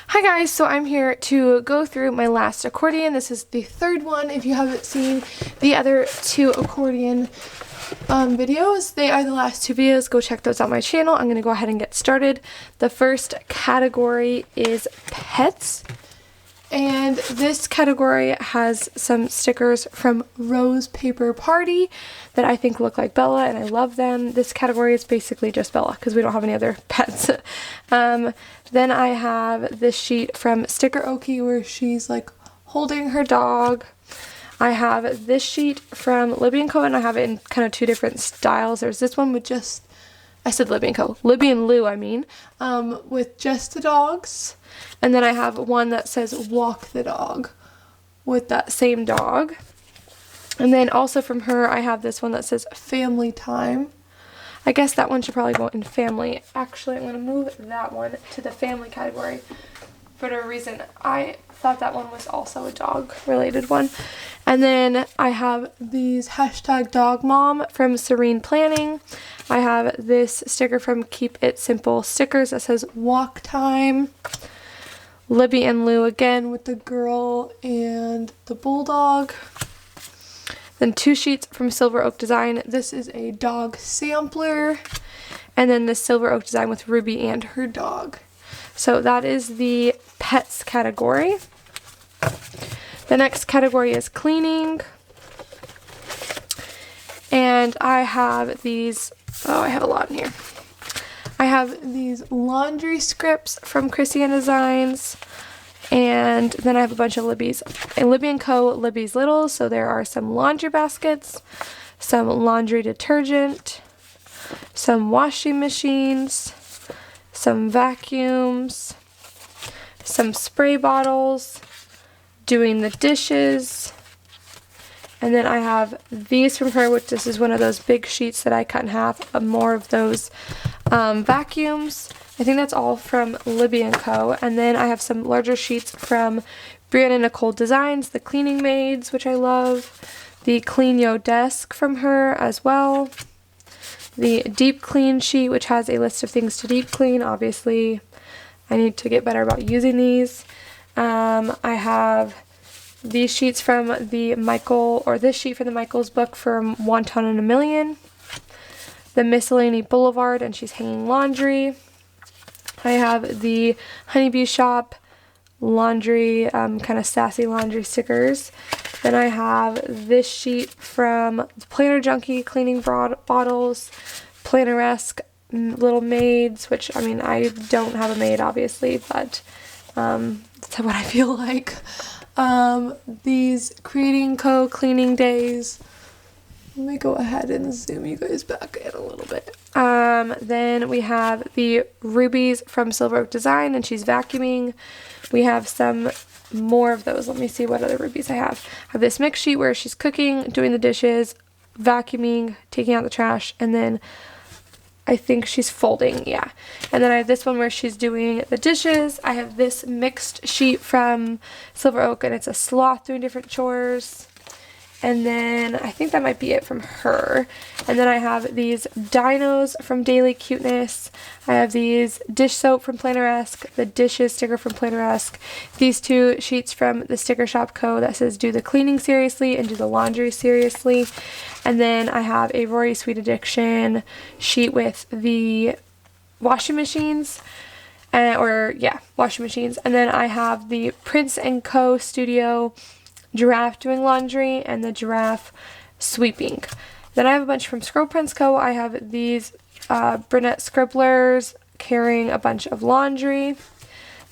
Hi guys, so I'm here to go through my last accordion. This is the third one. If you haven't seen the other two accordion videos, they are the last two videos. Go check those out on my channel. I'm going to go ahead and get started. The first category is pets. And this category has some stickers from Rose Paper Party that I think look like Bella, and I love them. This category is basically just Bella because we don't have any other pets. Then I have this sheet from Sticker Okie where she's like holding her dog. I have this sheet from Libby & Co, and I have it in kind of two different styles. There's this one with just, I said Libby & Co, Libby and Lou I mean, with just the dogs. And then I have one that says walk the dog with that same dog. And then also from her I have this one that says family time. I guess that one should probably go in family. Actually, I'm going to move that one to the family category for a reason. I thought that one was also a dog related one. And then I have these hashtag dog mom from Serene Planning. I have this sticker from Keep It Simple Stickers that says walk time. Libby and Lou again with the girl and the bulldog. Then two sheets from Silver Oak Design. This is a dog sampler. And then the Silver Oak Design with Ruby and her dog. So that is the pets category. The next category is cleaning. And I have these, I have a lot in here. I have these laundry scripts from Chrissy and Designs, and then I have a bunch of Libby's and Libby & Co. Libby's Littles. So there are some laundry baskets, some laundry detergent, some washing machines, some vacuums, some spray bottles, doing the dishes. And then I have these from her, which this is one of those big sheets that I cut in half of more of those vacuums. I think that's all from Libby & Co. And then I have some larger sheets from Brianna Nicole Designs, the Cleaning Maids, which I love. The Clean Yo Desk from her as well. The Deep Clean sheet, which has a list of things to deep clean. Obviously, I need to get better about using these. I have these sheets from the Michael, or this sheet from the Michael's book from One Ton in a Million. The Miscellany Boulevard, and she's hanging laundry. I have the Honeybee Shop laundry, kind of sassy laundry stickers. Then I have this sheet from Planner Junkie cleaning bottles, Planner-esque little maids, which, I mean, I don't have a maid, obviously, but that's what I feel like. These Creating Co. cleaning days. Let me go ahead and zoom you guys back in a little bit. Then we have the Rubies from Silver Oak Design, and she's vacuuming. We have some more of those. Let me see what other rubies I have. I have this mix sheet where she's cooking, doing the dishes, vacuuming, taking out the trash, and then I think she's folding, yeah. And then I have this one where she's doing the dishes. I have this mixed sheet from Silver Oak, and it's a sloth doing different chores. And then I think that might be it from her. And then I have these dinos from Daily Cuteness. I have these dish soap from Planner-esque, the dishes sticker from Planner-esque, these two sheets from the Sticker Shop Co. that says do the cleaning seriously and do the laundry seriously. And then I have a Rory Sweet Addiction sheet with the washing machines. Washing machines. And then I have the Prince & Co. Studio giraffe doing laundry and the giraffe sweeping. Then I have a bunch from Scrub Prince Co. I have these brunette scribblers carrying a bunch of laundry.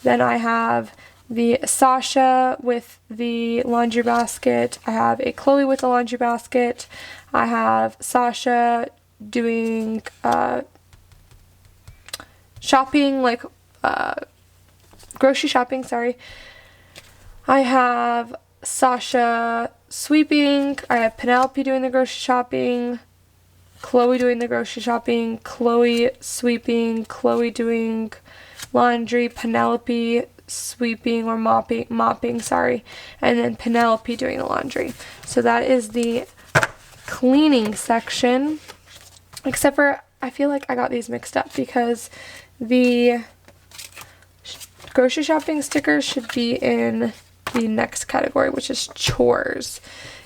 Then I have the Sasha with the laundry basket. I have a Chloe with the laundry basket. I have Sasha doing shopping, like grocery shopping, sorry. I have Sasha sweeping. I have Penelope doing the grocery shopping, Chloe doing the grocery shopping, Chloe sweeping, Chloe doing laundry, Penelope sweeping or mopping, sorry, and then Penelope doing the laundry. So that is the cleaning section, except for I feel like I got these mixed up because the grocery shopping stickers should be in the next category, which is chores,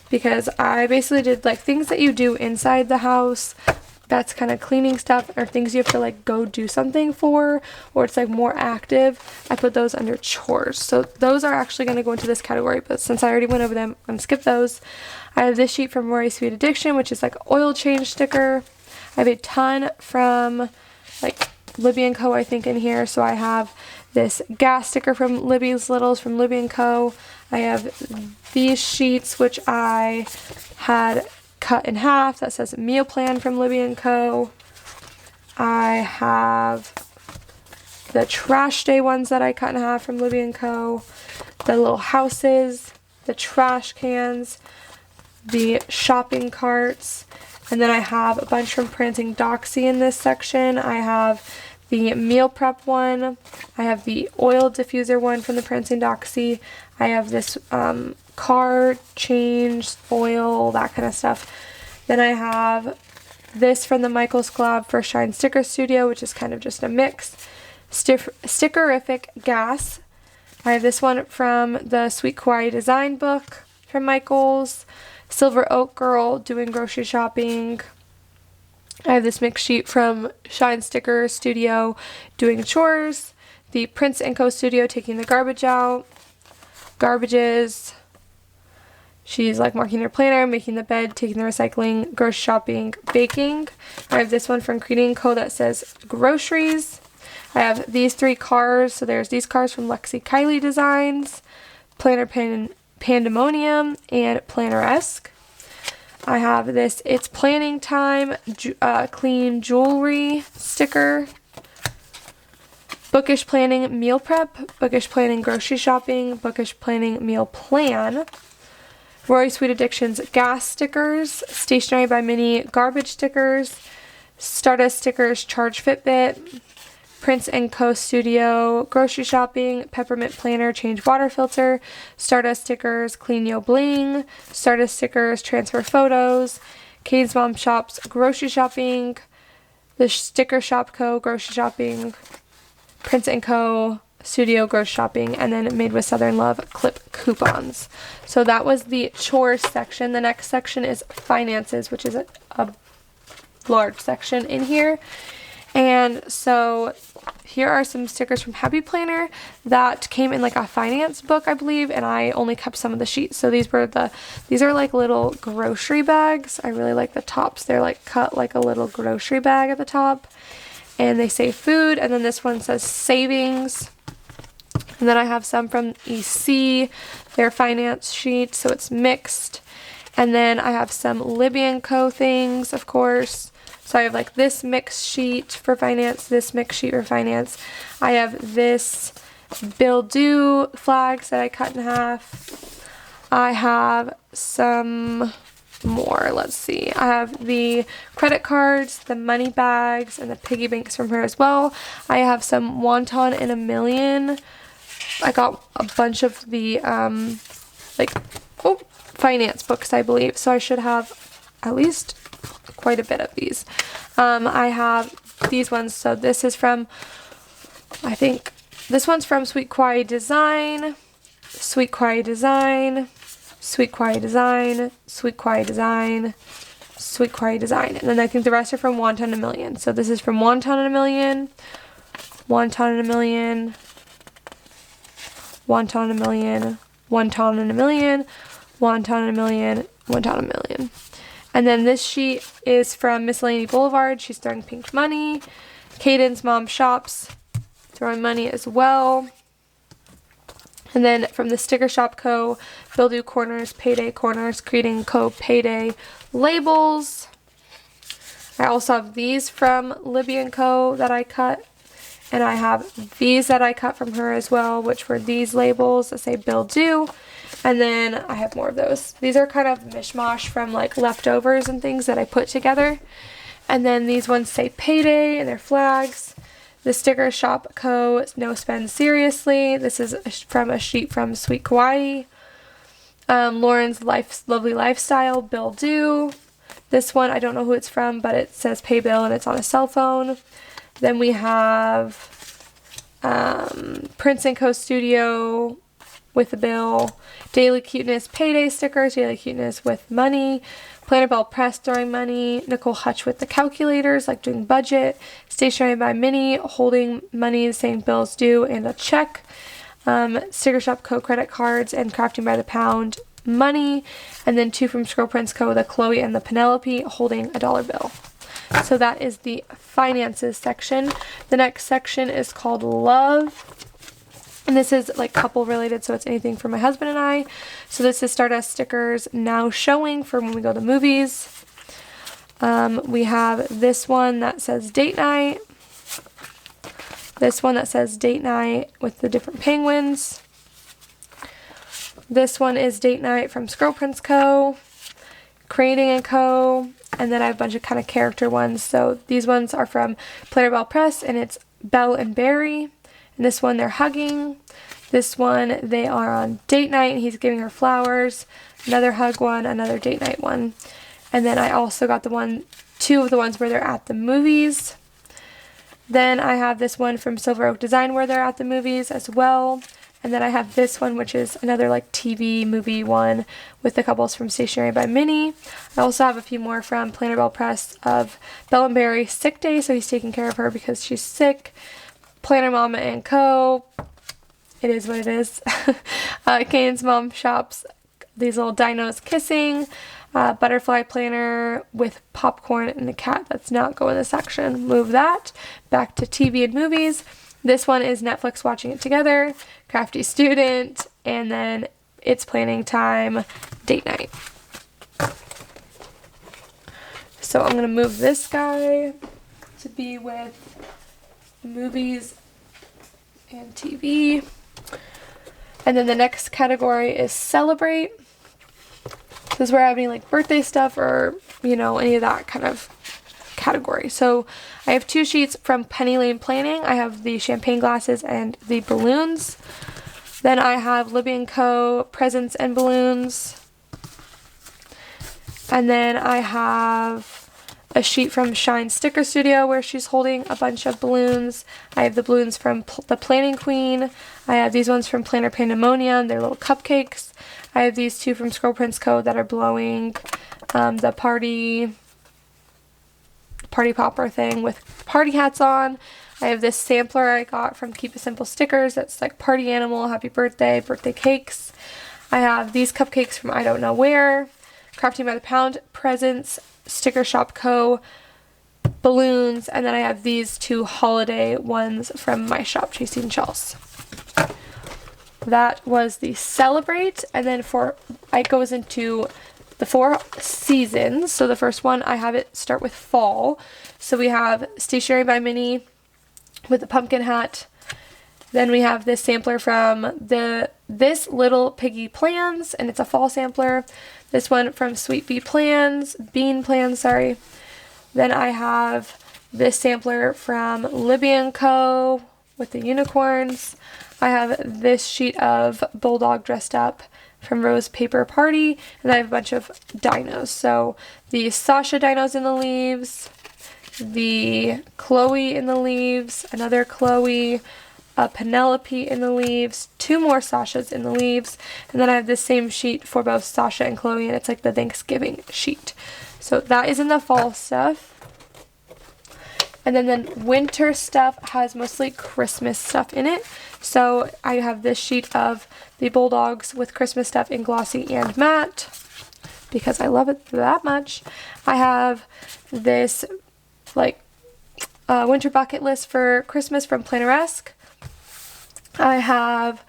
because I basically did like things that you do inside the house, that's kind of cleaning stuff, or things you have to like go do something for, or it's like more active. I put those under chores. So those are actually going to go into this category, but since I already went over them, I'm going to skip those. I have this sheet from Rory's Sweet Addiction, which is like oil change sticker. I have a ton from like Libby & Co. I think in here. So I have this gas sticker from Libby's Littles from Libby & Co. I have these sheets, which I had cut in half, that says meal plan from Libby & Co. I have the trash day ones that I cut in half from Libby & Co. The little houses, the trash cans, the shopping carts, and then I have a bunch from Prancing Doxy in this section. I have the meal prep one. I have the oil diffuser one from the Prancing Doxy. I have this car change, oil, that kind of stuff. Then I have this from the Michaels Collab for Shine Sticker Studio, which is kind of just a mix. Stickerific Gas. I have this one from the Sweet Kawaii Design book from Michaels. Silver Oak Girl doing grocery shopping. I have this mix sheet from Shine Sticker Studio doing chores. The Prince & Co. Studio taking the garbage out. Garbages. She's like marking her planner, making the bed, taking the recycling, grocery shopping, baking. I have this one from Creating Co. that says groceries. I have these 3 cars. So there's these cars from Lexi Kylie Designs, Planner Pandemonium, and Planner-esque. I have this It's Planning Time clean jewelry sticker. Bookish Planning Meal Prep, Bookish Planning Grocery Shopping, Bookish Planning Meal Plan. Rory Sweet Addiction's gas stickers, Stationery by Minnie garbage stickers, Stardust stickers Charge Fitbit, Prince & Co. Studio grocery shopping, Peppermint Planner change water filter, Stardust stickers Clean Yo Bling, Stardust stickers transfer photos, Kane's Mom Shops grocery shopping, the Sticker Shop Co. grocery shopping, Prince & Co. Studio grocery shopping, and then Made with Southern Love clip coupons. So that was the chores section. The next section is finances, which is a large section in here. And so here are some stickers from Happy Planner that came in like a finance book, I believe, and I only kept some of the sheets. So these are like little grocery bags. I really like the tops. They're like cut like a little grocery bag at the top, and they say food, and then this one says savings. And then I have some from EC, their finance sheet, so it's mixed. And then I have some Libby & Co. things, of course. So I have like this mix sheet for finance, this mix sheet for finance. I have this Bill Do flags that I cut in half. I have some more, let's see. I have the credit cards, the money bags, and the piggy banks from her as well. I have some Wonton in a Million. I got a bunch of the finance books, I believe, so I should have at least quite a bit of these. I have these ones. So this is from, I think this one's from Sweet Kawaii Design, Sweet Kawaii Design, Sweet Kawaii Design, Sweet Kawaii Design, Sweet Kawaii Design, and then I think the rest are from Wonton in a Million. So this is from Wonton in a Million, Wonton in a Million, Wonton in a Million, Wonton in a Million, Wonton in a Million, Wonton in a Million. And then this sheet is from Miscellany Boulevard. She's throwing pink money. Caden's Mom Shops, throwing money as well. And then from the Sticker Shop Co., Bill Do Corners, Payday Corners, Creating Co. Payday labels. I also have these from Libby & Co. that I cut. And I have these that I cut from her as well, which were these labels that say Bill Do. And then I have more of those. These are kind of mishmash from like leftovers and things that I put together. And then these ones say Payday and they're flags. The Sticker Shop Co. No Spend Seriously. This is from a sheet from Sweet Kawaii. Lauren's Lovely Lifestyle, Bill Do. This one, I don't know who it's from, but it says Pay Bill and it's on a cell phone. Then we have Prince & Co. Studio with a bill, Daily Cuteness Payday stickers, Daily Cuteness with money, Planner Bell Press throwing money, Nicole Hutch with the calculators, like doing budget, Stationery by Minnie holding money saying bills due and a check, Sticker Shop Co. credit cards, and Crafting by the Pound money, and then 2 from Scroll Prints Co. the Chloe and the Penelope holding a dollar bill. So that is the finances section. The next section is called Love. And this is like couple related, so it's anything for my husband and I. So this is Stardust stickers now showing for when we go to movies. We have this one that says date night. This one that says date night with the different penguins. This one is date night from Scroll Prints Co. Creating & Co. And then I have a bunch of kind of character ones. So these ones are from Planner Bell Press, and it's Belle and Barry. And this one, they're hugging. This one, they are on date night, and he's giving her flowers. Another hug one, another date night one. And then I also got 2 of the ones where they're at the movies. Then I have this one from Silver Oak Design where they're at the movies as well. And then I have this one, which is another like TV movie one with the couples from Stationery by Minnie. I also have a few more from Planner Bell Press of Belle and Barry sick day, so he's taking care of her because she's sick. Planner Mama and Co. It is what it is. Kane's Mom shops these little dinos kissing. Butterfly planner with popcorn and a cat. That's not going in the section. Move that. Back to TV and movies. This one is Netflix watching it together. Crafty student. And then it's planning time. Date night. So I'm going to move this guy to be with movies and TV. And then the next category is celebrate. This is where I have any like birthday stuff or, you know, any of that kind of category. So I have 2 sheets from Penny Lane Planning. I have the champagne glasses and the balloons. Then I have Libby & Co. presents and balloons. And then I have a sheet from Shine Sticker Studio where she's holding a bunch of balloons. I have the balloons from the Planning Queen. I have these ones from Planner Pandemonium. They're little cupcakes. I have these 2 from Scroll Prints Co. that are blowing the party popper thing with party hats on. I have this sampler I got from Keep It Simple Stickers. That's like party animal, happy birthday cakes. I have these cupcakes from I don't know where. Crafting by the Pound presents, Sticker Shop Co. balloons, and then I have these 2 holiday ones from my shop, Chasing Shells. That was the celebrate, and then it goes into the 4 seasons. So the first one, I have it start with fall. So we have Stationery by Minnie with the pumpkin hat. Then we have this sampler from This Little Piggy Plans, and it's a fall sampler. This one from Sweet Bean Plans, sorry. Then I have this sampler from Libby & Co. with the unicorns. I have this sheet of Bulldog dressed up from Rose Paper Party, and I have a bunch of dinos. So the Sasha dinos in the leaves, the Chloe in the leaves, another Chloe, a Penelope in the leaves, 2 more Sashas in the leaves, and then I have this same sheet for both Sasha and Chloe, and it's like the Thanksgiving sheet. So that is in the fall stuff. And then winter stuff has mostly Christmas stuff in it. So I have this sheet of the Bulldogs with Christmas stuff in glossy and matte because I love it that much. I have this like winter bucket list for Christmas from Planneresque. I have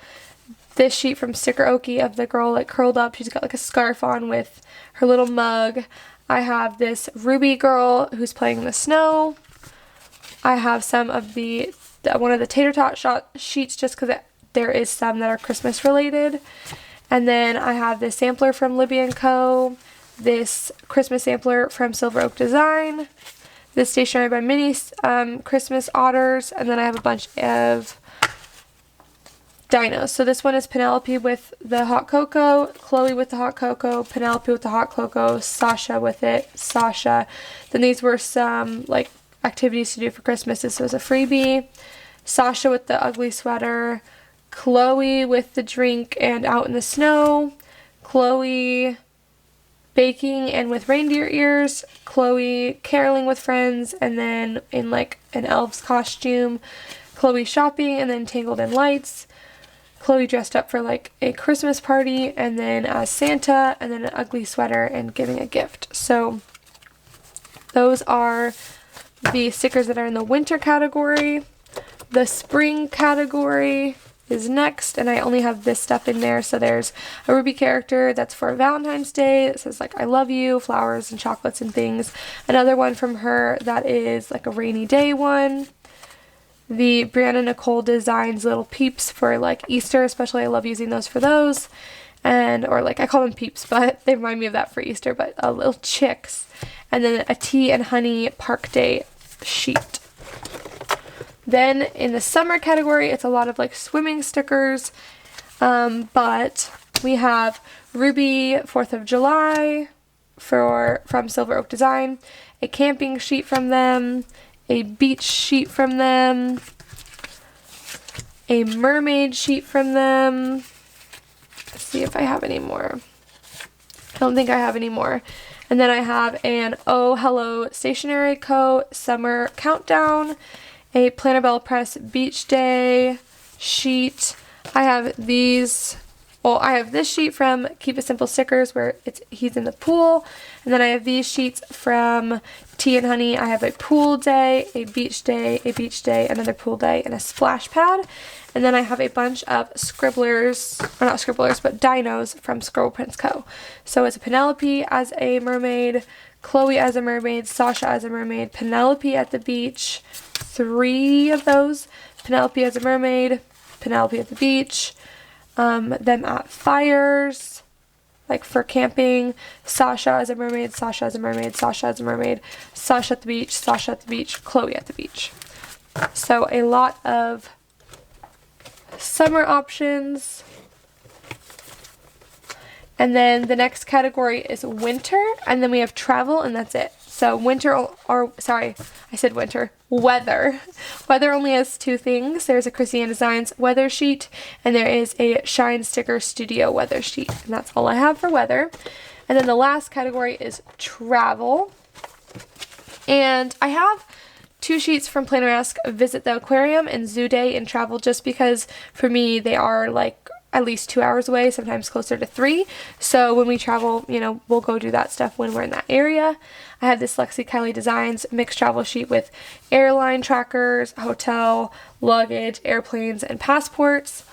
this sheet from Sticker Okie of the girl like curled up. She's got like a scarf on with her little mug. I have this Ruby girl who's playing in the snow. I have some of one of the tater tot shot sheets just because there is some that are Christmas related. And then I have this sampler from Libby & Co. This Christmas sampler from Silver Oak Design. This Stationery by Minnie Christmas Otters. And then I have a bunch of dinos. So this one is Penelope with the hot cocoa, Chloe with the hot cocoa, Penelope with the hot cocoa, Sasha with it, Sasha. Then these were some like activities to do for Christmas. This was a freebie. Sasha with the ugly sweater, Chloe with the drink and out in the snow, Chloe baking and with reindeer ears, Chloe caroling with friends and then in like an elf's costume, Chloe shopping and then tangled in lights, Chloe dressed up for like a Christmas party and then as Santa, and then an ugly sweater and giving a gift. So those are the stickers that are in the winter category. The spring category is next, and I only have this stuff in there. So there's a Ruby character that's for Valentine's Day that says like I love you, flowers and chocolates and things. Another one from her that is like a rainy day one. The Brianna Nicole Designs little peeps for like Easter, especially I love using those for those. And, or like I call them peeps, but they remind me of that for Easter, but little chicks. And then a tea and honey park day sheet. Then in the summer category, it's a lot of like swimming stickers, but we have Ruby 4th of July from Silver Oak Design, a camping sheet from them, a beach sheet from them, a mermaid sheet from them. Let's see if I have any more. I don't think I have any more. And then I have an Oh Hello Stationery Co. Summer Countdown, a Planner Bell Press Beach Day sheet. I have these, well, I have this sheet from Keep It Simple Stickers where he's in the pool. And then I have these sheets from Tea and Honey. I have a pool day, a beach day, another pool day, and a splash pad. And then I have a bunch of scribblers, or not scribblers, but dinos from Scribble Prints Co. So it's a Penelope as a mermaid, Chloe as a mermaid, Sasha as a mermaid, Penelope at the beach, 3 of those, Penelope as a mermaid, Penelope at the beach, them at fires, like for camping, Sasha as a mermaid, Sasha as a mermaid, Sasha as a mermaid, Sasha at the beach, Sasha at the beach, Chloe at the beach. So a lot of summer options. And then the next category is winter, and then we have travel, and that's it. So winter, or sorry, I said winter, weather. Weather only has 2 things. There's a Christian Designs weather sheet, and there is a Shine Sticker Studio weather sheet, and that's all I have for weather. And then the last category is travel, and I have 2 sheets from Planner-esque, Visit the Aquarium and Zoo Day and Travel, just because for me they are like at least 2 hours away, sometimes closer to 3. So when we travel, you know, we'll go do that stuff when we're in that area. I have this Lexi Kylie Designs mixed travel sheet with airline trackers, hotel, luggage, airplanes, and passports.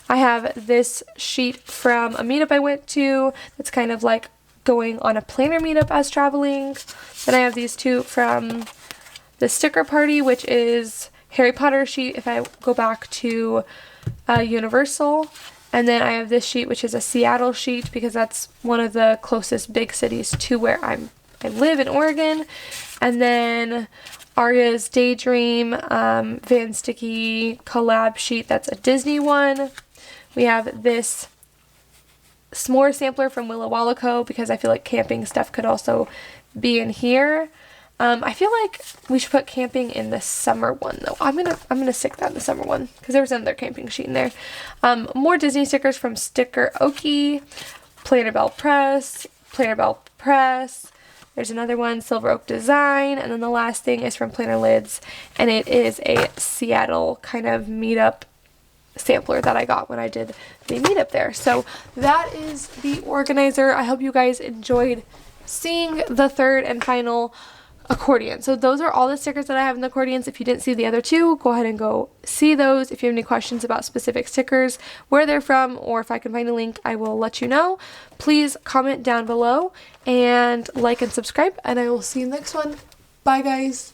I have this sheet from a meetup I went to that's kind of like going on a planner meetup as traveling. Then I have these 2 from the sticker party, which is Harry Potter sheet if I go back to Universal. And then I have this sheet, which is a Seattle sheet because that's one of the closest big cities to where I live in Oregon. And then Arya's Daydream Van Sticky collab sheet, that's a Disney one. We have this s'more sampler from Willa Walla Co. because I feel like camping stuff could also be in here. I feel like we should put camping in the summer one though. I'm gonna stick that in the summer one because there was another camping sheet in there. More Disney stickers from Sticker Okie, Planner Bell Press. There's another one, Silver Oak Design, and then the last thing is from Planner Lids, and it is a Seattle kind of meetup sampler that I got when I did the meetup there. So that is the organizer. I hope you guys enjoyed seeing the third and final accordion. So those are all the stickers that I have in the accordions. If you didn't see the other 2, go ahead and go see those. If you have any questions about specific stickers, where they're from, or if I can find a link, I will let you know. Please comment down below and like and subscribe, and I will see you next one. Bye guys.